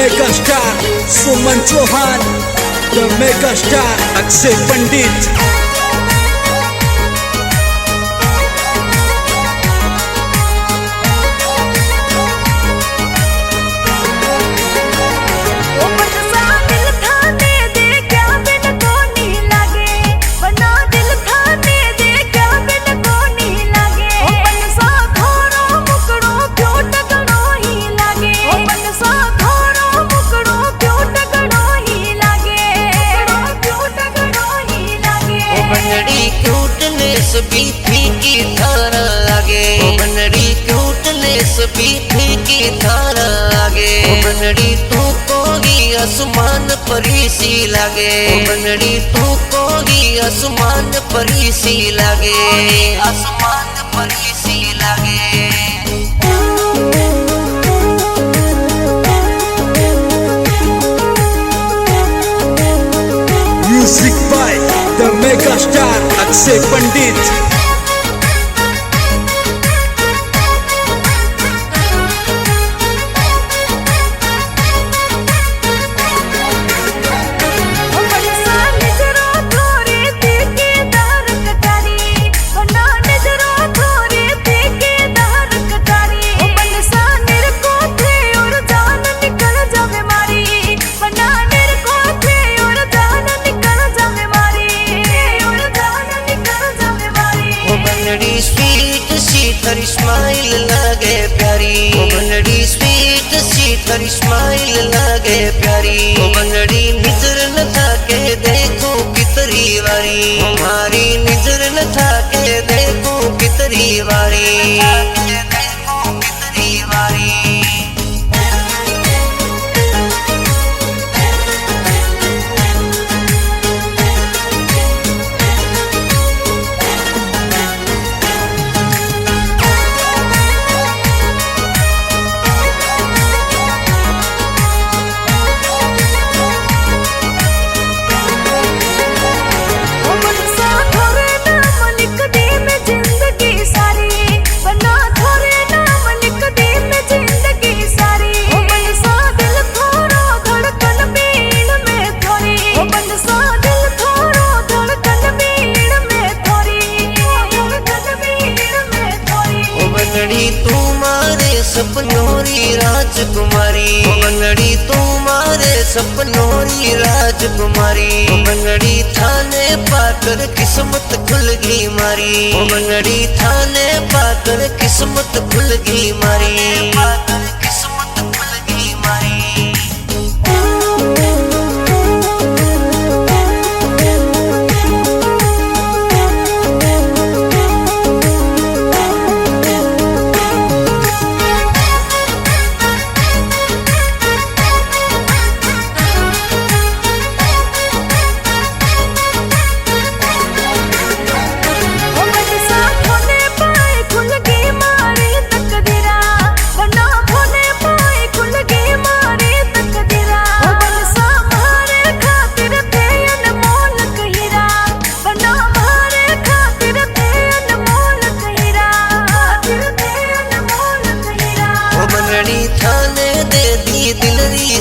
Mega star सुमन चौहान, द mega star Akshay पंडित। Cuteness भी फीकी थारा लागे, बनड़ी क्यूटनेस भी फीकी थारा लागे। बनड़ी तू कोगी आसमान परी सी लागे, बनड़ी तू कोगी आसमान परी सी लागे, आसमान परी सी लागे। Music by the mega star Akshay Pandit. Sweet सी तेरी स्माइल लागे प्यारी, बनड़ी स्वीट सी तेरी स्माइल लागे प्यारी। बनड़ी नजर न था के देखो कितनी वारी, हमारी नजर न था के देखो कितनी वारी, देखो कितनी वारी। तुम्हारे सपनोरी राजकुमारी, बनड़ी तुम्हारे सपनोरी राजकुमारी। बनड़ी थाने पाकर किस्मत खुल गई मारी, बनड़ी थाने पाकर किस्मत खुल गई मारी, किस्मत खुल गई मारी।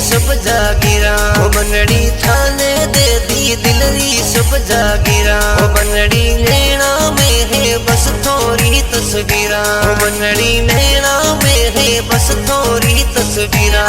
सब जागीरा, बनड़ी थाने दे दी दिलरी सब जागीरा। बनड़ी नैना में है बस थोड़ी तस्वीरा, बनड़ी नैना में है बस थोड़ी तस्वीरा।